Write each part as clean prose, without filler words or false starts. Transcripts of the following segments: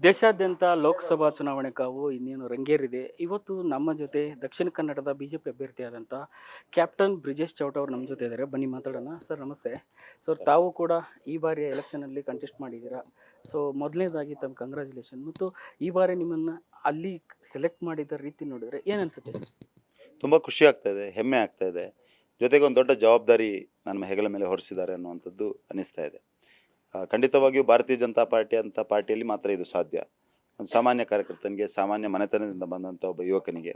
ದೇಶಾದ್ಯಂತ ಲೋಕಸಭಾ ಚುನಾವಣೆ ಕಾವು ಇನ್ನೇನು ರಂಗೇರಿದೆ. ಇವತ್ತು ನಮ್ಮ ಜೊತೆ ದಕ್ಷಿಣ ಕನ್ನಡದ ಬಿಜೆಪಿ ಅಭ್ಯರ್ಥಿಯಾದಂಥ ಕ್ಯಾಪ್ಟನ್ ಬ್ರಿಜೇಶ್ ಚೌಟ ಅವರು ನಮ್ಮ ಜೊತೆ ಇದ್ದಾರೆ. ಬನ್ನಿ ಮಾತಾಡೋಣ. ಸರ್ ನಮಸ್ತೆ. ಸರ್ ತಾವು ಕೂಡ ಈ ಬಾರಿಯ ಎಲೆಕ್ಷನಲ್ಲಿ ಕಂಟೆಸ್ಟ್ ಮಾಡಿದ್ದೀರಾ. ಸೊ ಮೊದಲನೇದಾಗಿ ತಮ್ಮ ಕಂಗ್ರ್ಯಾಚುಲೇಷನ್. ಮತ್ತು ಈ ಬಾರಿ ನಿಮ್ಮನ್ನು ಅಲ್ಲಿ ಸೆಲೆಕ್ಟ್ ಮಾಡಿದ ರೀತಿ ನೋಡಿದರೆ ಏನು ಅನಿಸುತ್ತೆ ಸರ್? ತುಂಬ ಖುಷಿ ಆಗ್ತಾ ಇದೆ, ಹೆಮ್ಮೆ ಆಗ್ತಾ ಇದೆ. ಜೊತೆಗೆ ಒಂದು ದೊಡ್ಡ ಜವಾಬ್ದಾರಿ ನನ್ನ ಹೆಗಲ ಮೇಲೆ ಹೊರಿಸಿದ್ದಾರೆ ಅನ್ನುವಂಥದ್ದು ಅನ್ನಿಸ್ತಾ ಇದೆ. ಖಂಡಿತವಾಗಿಯೂ ಭಾರತೀಯ ಜನತಾ ಪಾರ್ಟಿ ಅಂತ ಪಾರ್ಟಿಯಲ್ಲಿ ಮಾತ್ರ ಇದು ಸಾಧ್ಯ. ಒಂದು ಸಾಮಾನ್ಯ ಕಾರ್ಯಕರ್ತನಿಗೆ, ಸಾಮಾನ್ಯ ಮನೆತನದಿಂದ ಬಂದಂಥ ಒಬ್ಬ ಯುವಕನಿಗೆ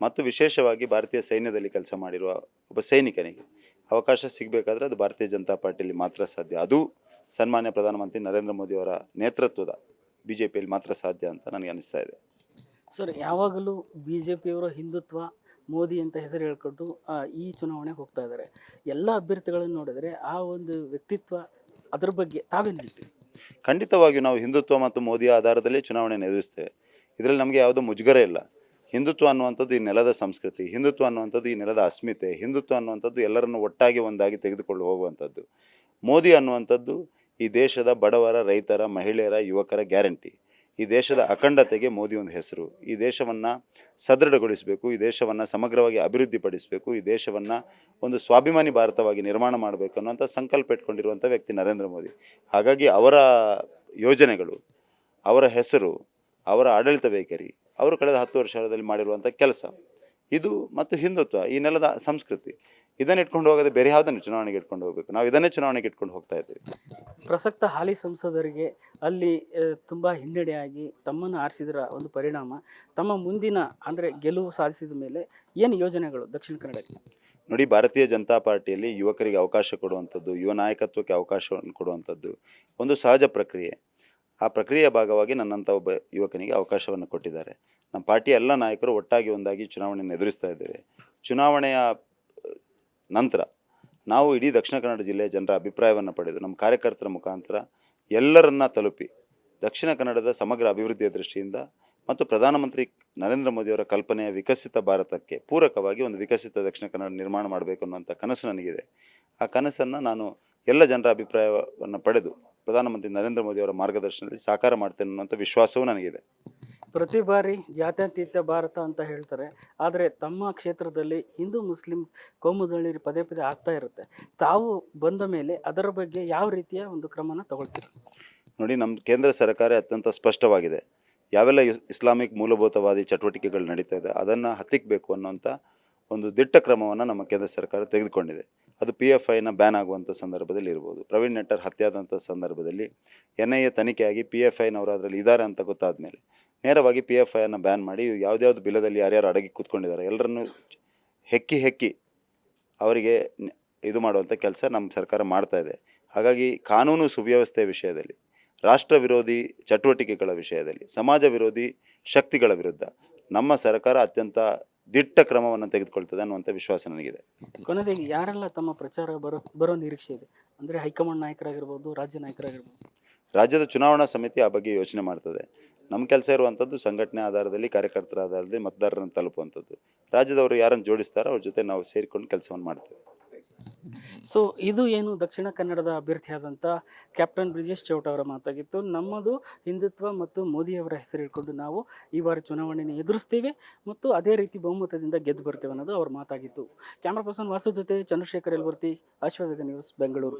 ಮತ್ತು ವಿಶೇಷವಾಗಿ ಭಾರತೀಯ ಸೈನ್ಯದಲ್ಲಿ ಕೆಲಸ ಮಾಡಿರುವ ಒಬ್ಬ ಸೈನಿಕನಿಗೆ ಅವಕಾಶ ಸಿಗಬೇಕಾದ್ರೆ ಅದು ಭಾರತೀಯ ಜನತಾ ಪಾರ್ಟಿಯಲ್ಲಿ ಮಾತ್ರ ಸಾಧ್ಯ. ಅದು ಸನ್ಮಾನ್ಯ ಪ್ರಧಾನಮಂತ್ರಿ ನರೇಂದ್ರ ಮೋದಿಯವರ ನೇತೃತ್ವದ BJPಯಲ್ಲಿ ಮಾತ್ರ ಸಾಧ್ಯ ಅಂತ ನನಗೆ ಅನಿಸ್ತಾ ಇದೆ. ಸರ್ ಯಾವಾಗಲೂ BJಪಿಯವರ ಹಿಂದುತ್ವ ಮೋದಿ ಅಂತ ಹೆಸರು ಹೇಳ್ಕೊಂಡು ಈ ಚುನಾವಣೆಗೆ ಹೋಗ್ತಾ ಇದ್ದಾರೆ. ಎಲ್ಲ ಅಭ್ಯರ್ಥಿಗಳನ್ನು ನೋಡಿದರೆ ಆ ಒಂದು ವ್ಯಕ್ತಿತ್ವ ಅದ್ರ ಬಗ್ಗೆ ತಾವೇನು ಹೇಳ್ತೀವಿ? ಖಂಡಿತವಾಗಿಯೂ ನಾವು ಹಿಂದುತ್ವ ಮತ್ತು ಮೋದಿಯ ಆಧಾರದಲ್ಲಿ ಚುನಾವಣೆಯನ್ನು ಎದುರಿಸ್ತೇವೆ. ಇದರಲ್ಲಿ ನಮಗೆ ಯಾವುದೋ ಮುಜುಗರ ಇಲ್ಲ. ಹಿಂದುತ್ವ ಅನ್ನುವಂಥದ್ದು ಈ ನೆಲದ ಸಂಸ್ಕೃತಿ, ಹಿಂದುತ್ವ ಅನ್ನುವಂಥದ್ದು ಈ ನೆಲದ ಅಸ್ಮಿತೆ, ಹಿಂದುತ್ವ ಅನ್ನುವಂಥದ್ದು ಎಲ್ಲರನ್ನು ಒಟ್ಟಾಗಿ ಒಂದಾಗಿ ತೆಗೆದುಕೊಂಡು ಹೋಗುವಂಥದ್ದು. ಮೋದಿ ಅನ್ನುವಂಥದ್ದು ಈ ದೇಶದ ಬಡವರ, ರೈತರ, ಮಹಿಳೆಯರ, ಯುವಕರ ಗ್ಯಾರಂಟಿ. ಈ ದೇಶದ ಅಖಂಡತೆಗೆ ಮೋದಿ ಒಂದು ಹೆಸರು. ಈ ದೇಶವನ್ನು ಸದೃಢಗೊಳಿಸಬೇಕು, ಈ ದೇಶವನ್ನು ಸಮಗ್ರವಾಗಿ ಅಭಿವೃದ್ಧಿಪಡಿಸಬೇಕು, ಈ ದೇಶವನ್ನು ಒಂದು ಸ್ವಾಭಿಮಾನಿ ಭಾರತವಾಗಿ ನಿರ್ಮಾಣ ಮಾಡಬೇಕು ಅನ್ನೋಂಥ ಸಂಕಲ್ಪ ಇಟ್ಕೊಂಡಿರುವಂಥ ವ್ಯಕ್ತಿ ನರೇಂದ್ರ ಮೋದಿ. ಹಾಗಾಗಿ ಅವರ ಯೋಜನೆಗಳು, ಅವರ ಹೆಸರು, ಅವರ ಆಡಳಿತ ವೈಖರಿ, ಅವರು ಕಳೆದ 10 ವರ್ಷದಲ್ಲಿ ಮಾಡಿರುವಂಥ ಕೆಲಸ ಇದು ಮತ್ತು ಹಿಂದುತ್ವ ಈ ನೆಲದ ಸಂಸ್ಕೃತಿ, ಇದನ್ನು ಇಟ್ಕೊಂಡು ಹೋಗೋದೇ ಬೇರೆ ಯಾವುದನ್ನು ಚುನಾವಣೆಗೆ ಇಟ್ಕೊಂಡು ಹೋಗಬೇಕು. ನಾವು ಇದನ್ನೇ ಚುನಾವಣೆಗೆ ಇಟ್ಕೊಂಡು ಹೋಗ್ತಾ ಇದ್ದೀವಿ. ಪ್ರಸಕ್ತ ಹಾಲಿ ಸಂಸದರಿಗೆ ಅಲ್ಲಿ ತುಂಬ ಹಿನ್ನಡೆಯಾಗಿ ತಮ್ಮನ್ನು ಆರಿಸಿದರ ಒಂದು ಪರಿಣಾಮ ತಮ್ಮ ಮುಂದಿನ ಅಂದರೆ ಗೆಲುವು ಸಾಧಿಸಿದ ಮೇಲೆ ಏನು ಯೋಜನೆಗಳು ದಕ್ಷಿಣ ಕನ್ನಡಕ್ಕೆ? ನೋಡಿ, ಭಾರತೀಯ ಜನತಾ ಪಾರ್ಟಿಯಲ್ಲಿ ಯುವಕರಿಗೆ ಅವಕಾಶ ಕೊಡುವಂಥದ್ದು, ಯುವ ನಾಯಕತ್ವಕ್ಕೆ ಅವಕಾಶವನ್ನು ಕೊಡುವಂಥದ್ದು ಒಂದು ಸಹಜ ಪ್ರಕ್ರಿಯೆ. ಆ ಪ್ರಕ್ರಿಯೆಯ ಭಾಗವಾಗಿ ನನ್ನಂಥ ಒಬ್ಬ ಯುವಕನಿಗೆ ಅವಕಾಶವನ್ನು ಕೊಟ್ಟಿದ್ದಾರೆ. ನಮ್ಮ ಪಾರ್ಟಿಯ ಎಲ್ಲ ನಾಯಕರು ಒಟ್ಟಾಗಿ ಒಂದಾಗಿ ಚುನಾವಣೆಯನ್ನು ಎದುರಿಸ್ತಾ ಇದ್ದೇವೆ. ಚುನಾವಣೆಯ ನಂತರ ನಾವು ಇಡೀ ದಕ್ಷಿಣ ಕನ್ನಡ ಜಿಲ್ಲೆಯ ಜನರ ಅಭಿಪ್ರಾಯವನ್ನು ಪಡೆದು ನಮ್ಮ ಕಾರ್ಯಕರ್ತರ ಮುಖಾಂತರ ಎಲ್ಲರನ್ನ ತಲುಪಿ ದಕ್ಷಿಣ ಕನ್ನಡದ ಸಮಗ್ರ ಅಭಿವೃದ್ಧಿಯ ದೃಷ್ಟಿಯಿಂದ ಮತ್ತು ಪ್ರಧಾನಮಂತ್ರಿ ನರೇಂದ್ರ ಮೋದಿಯವರ ಕಲ್ಪನೆಯ ವಿಕಸಿತ ಭಾರತಕ್ಕೆ ಪೂರಕವಾಗಿ ಒಂದು ವಿಕಸಿತ ದಕ್ಷಿಣ ಕನ್ನಡ ನಿರ್ಮಾಣ ಮಾಡಬೇಕು ಅನ್ನುವಂಥ ಕನಸು ನನಗಿದೆ. ಆ ಕನಸನ್ನು ನಾನು ಎಲ್ಲ ಜನರ ಅಭಿಪ್ರಾಯವನ್ನು ಪಡೆದು ಪ್ರಧಾನಮಂತ್ರಿ ನರೇಂದ್ರ ಮೋದಿಯವರ ಮಾರ್ಗದರ್ಶನದಲ್ಲಿ ಸಾಕಾರ ಮಾಡ್ತೇನೆ ಅನ್ನುವಂಥ ವಿಶ್ವಾಸವೂ ನನಗಿದೆ. ಪ್ರತಿ ಬಾರಿ ಜಾತ್ಯತೀತ ಭಾರತ ಅಂತ ಹೇಳ್ತಾರೆ, ಆದರೆ ತಮ್ಮ ಕ್ಷೇತ್ರದಲ್ಲಿ ಹಿಂದೂ ಮುಸ್ಲಿಂ ಕೋಮುದಳ್ಳಿ ಪದೇ ಪದೇ ಆಗ್ತಾ ಇರುತ್ತೆ. ತಾವು ಬಂದ ಮೇಲೆ ಅದರ ಬಗ್ಗೆ ಯಾವ ರೀತಿಯ ಒಂದು ಕ್ರಮನ ತಗೊಳ್ತೀರ? ನೋಡಿ, ನಮ್ಮ ಕೇಂದ್ರ ಸರ್ಕಾರ ಅತ್ಯಂತ ಸ್ಪಷ್ಟವಾಗಿದೆ. ಯಾವೆಲ್ಲ ಇಸ್ಲಾಮಿಕ್ ಮೂಲಭೂತವಾದಿ ಚಟುವಟಿಕೆಗಳು ನಡೀತಾ ಇದೆ ಅದನ್ನು ಹತ್ತಿಕ್ಕಬೇಕು ಅನ್ನೋಂಥ ಒಂದು ದಿಟ್ಟ ಕ್ರಮವನ್ನು ನಮ್ಮ ಕೇಂದ್ರ ಸರ್ಕಾರ ತೆಗೆದುಕೊಂಡಿದೆ. ಅದು PFIನ ಬ್ಯಾನ್ ಆಗುವಂಥ ಸಂದರ್ಭದಲ್ಲಿ ಇರ್ಬೋದು, ಪ್ರವೀಣ್ ನೆಟ್ಟರ್ ಹತ್ಯೆ ಆದಂಥ ಸಂದರ್ಭದಲ್ಲಿ NIA ತನಿಖೆಯಾಗಿ PFIನವರು ಅದರಲ್ಲಿ ಇದ್ದಾರೆ ಅಂತ ಗೊತ್ತಾದ ಮೇಲೆ ನೇರವಾಗಿ PFIಯನ್ನು ಬ್ಯಾನ್ ಮಾಡಿ ಯಾವುದ್ಯಾವುದು ಬಿಲ್ಲದಲ್ಲಿ ಯಾರ್ಯಾರು ಅಡಗಿ ಕೂತ್ಕೊಂಡಿದ್ದಾರೆ ಎಲ್ಲರನ್ನೂ ಹೆಕ್ಕಿ ಅವರಿಗೆ ಇದು ಮಾಡುವಂಥ ಕೆಲಸ ನಮ್ಮ ಸರ್ಕಾರ ಮಾಡ್ತಾ ಇದೆ. ಹಾಗಾಗಿ ಕಾನೂನು ಸುವ್ಯವಸ್ಥೆಯ ವಿಷಯದಲ್ಲಿ, ರಾಷ್ಟ್ರ ವಿರೋಧಿ ಚಟುವಟಿಕೆಗಳ ವಿಷಯದಲ್ಲಿ, ಸಮಾಜ ವಿರೋಧಿ ಶಕ್ತಿಗಳ ವಿರುದ್ಧ ನಮ್ಮ ಸರ್ಕಾರ ಅತ್ಯಂತ ದಿಟ್ಟ ಕ್ರಮವನ್ನು ತೆಗೆದುಕೊಳ್ತದೆ ಅನ್ನುವಂಥ ವಿಶ್ವಾಸ ನನಗಿದೆ. ಕೊನೆಯದಾಗಿ ಯಾರೆಲ್ಲ ತಮ್ಮ ಪ್ರಚಾರ ಬರೋ ನಿರೀಕ್ಷೆ ಇದೆ? ಅಂದರೆ ಹೈಕಮಾಂಡ್ ನಾಯಕರಾಗಿರ್ಬೋದು, ರಾಜ್ಯ ನಾಯಕರಾಗಿರ್ಬೋದು. ರಾಜ್ಯದ ಚುನಾವಣಾ ಸಮಿತಿ ಆ ಬಗ್ಗೆ ಯೋಚನೆ ಮಾಡ್ತದೆ. ನಮ್ಮ ಕೆಲಸ ಇರುವಂಥದ್ದು ಸಂಘಟನೆ ಆಧಾರದಲ್ಲಿ, ಕಾರ್ಯಕರ್ತರ ಆಧಾರದಲ್ಲಿ ಮತದಾರರನ್ನು ತಲುಪುವಂಥದ್ದು. ರಾಜ್ಯದವರು ಯಾರನ್ನು ಜೋಡಿಸ್ತಾರೋ ಅವ್ರ ಜೊತೆ ನಾವು ಸೇರಿಕೊಂಡು ಕೆಲಸವನ್ನು ಮಾಡ್ತೇವೆ. ಸೊ ಇದು ಏನು ದಕ್ಷಿಣ ಕನ್ನಡದ ಅಭ್ಯರ್ಥಿಯಾದಂಥ ಕ್ಯಾಪ್ಟನ್ ಬ್ರಿಜೇಶ್ ಚೌಟ ಅವರ ಮಾತಾಗಿತ್ತು. ನಮ್ಮದು ಹಿಂದುತ್ವ ಮತ್ತು ಮೋದಿಯವರ ಹೆಸರು ಇಟ್ಕೊಂಡು ನಾವು ಈ ಬಾರಿ ಚುನಾವಣೆಯನ್ನು ಎದುರಿಸ್ತೇವೆ ಮತ್ತು ಅದೇ ರೀತಿ ಬಹುಮತದಿಂದ ಗೆದ್ದು ಬರ್ತೇವೆ ಅನ್ನೋದು ಅವ್ರ ಮಾತಾಗಿತ್ತು. ಕ್ಯಾಮ್ರಾ ಪರ್ಸನ್ ವಾಸು ಜೊತೆ ಚಂದ್ರಶೇಖರ್ ಯಲ್ವರ್ತಿ, ಅಶ್ವವೇಗ ನ್ಯೂಸ್, ಬೆಂಗಳೂರು.